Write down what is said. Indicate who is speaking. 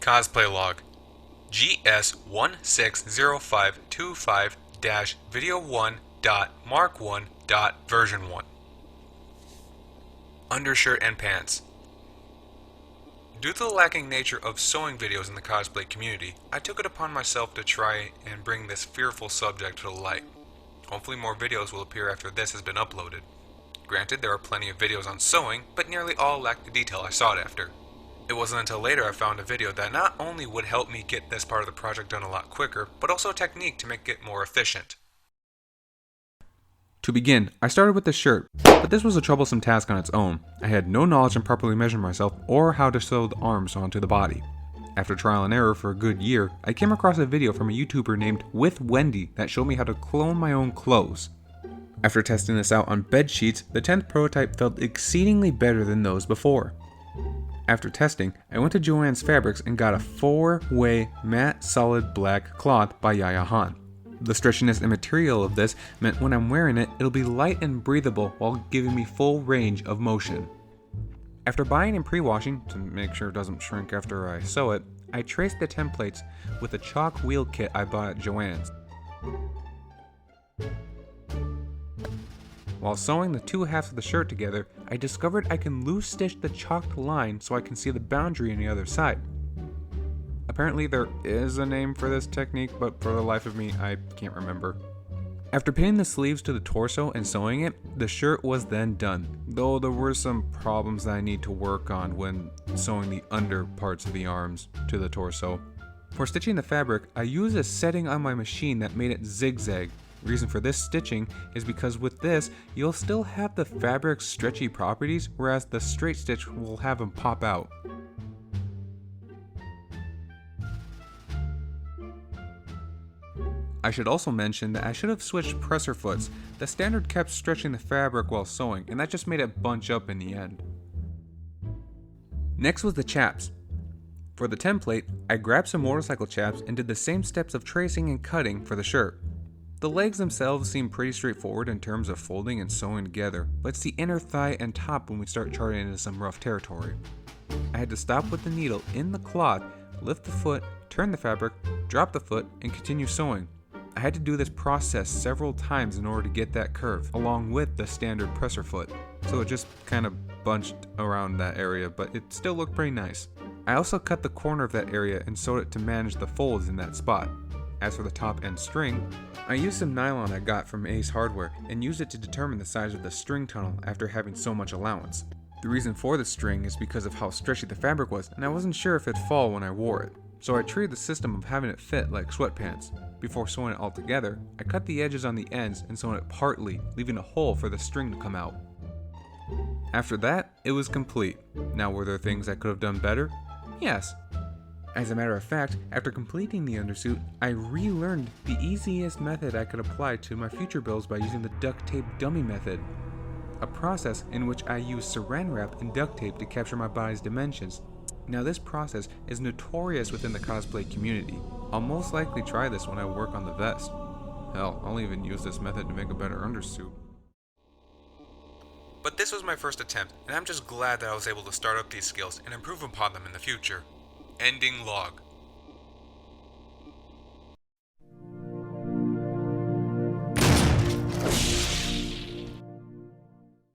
Speaker 1: Cosplay log GS16025-video1.mark1.version1. Undershirt and Pants. Due to the lacking nature of sewing videos in the cosplay community, I took it upon myself to try and bring this fearful subject to the light. Hopefully more videos will appear after this has been uploaded. Granted, there are plenty of videos on sewing, but nearly all lack the detail I sought after. It wasn't until later I found a video that not only would help me get this part of the project done a lot quicker, but also a technique to make it more efficient.
Speaker 2: To begin, I started with the shirt, but this was a troublesome task on its own. I had no knowledge in properly measuring myself or how to sew the arms onto the body. After trial and error for a good year, I came across a video from a YouTuber named With Wendy that showed me how to clone my own clothes. After testing this out on bed sheets, the 10th prototype felt exceedingly better than those before. After testing, I went to Joann's Fabrics and got a 4-way matte solid black cloth by Yaya Han. The stretchiness and material of this meant when I'm wearing it, it'll be light and breathable while giving me full range of motion. After buying and pre-washing, to make sure it doesn't shrink after I sew it, I traced the templates with a chalk wheel kit I bought at Joann's. While sewing the two halves of the shirt together, I discovered I can loose stitch the chalked line so I can see the boundary on the other side. Apparently there is a name for this technique, but for the life of me, I can't remember. After pinning the sleeves to the torso and sewing it, the shirt was then done, though there were some problems that I need to work on when sewing the under parts of the arms to the torso. For stitching the fabric, I used a setting on my machine that made it zigzag. The reason for this stitching is because with this, you'll still have the fabric's stretchy properties, whereas the straight stitch will have them pop out. I should also mention that I should have switched presser foots. The standard kept stretching the fabric while sewing, and that just made it bunch up in the end. Next was the chaps. For the template, I grabbed some motorcycle chaps and did the same steps of tracing and cutting for the shirt. The legs themselves seem pretty straightforward in terms of folding and sewing together, but it's the inner thigh and top when we start charting into some rough territory. I had to stop with the needle in the cloth, lift the foot, turn the fabric, drop the foot, and continue sewing. I had to do this process several times in order to get that curve, along with the standard presser foot, so it just kind of bunched around that area, but it still looked pretty nice. I also cut the corner of that area and sewed it to manage the folds in that spot. As for the top end string, I used some nylon I got from Ace Hardware and used it to determine the size of the string tunnel after having so much allowance. The reason for the string is because of how stretchy the fabric was, and I wasn't sure if it'd fall when I wore it. So I treated the system of having it fit like sweatpants. Before sewing it all together, I cut the edges on the ends and sewn it partly, leaving a hole for the string to come out. After that, it was complete. Now, were there things I could have done better? Yes. As a matter of fact, after completing the undersuit, I relearned the easiest method I could apply to my future builds by using the duct tape dummy method. A process in which I use saran wrap and duct tape to capture my body's dimensions. Now this process is notorious within the cosplay community. I'll most likely try this when I work on the vest. Hell, I'll even use this method to make a better undersuit.
Speaker 1: But this was my first attempt, and I'm just glad that I was able to start up these skills and improve upon them in the future. Ending log.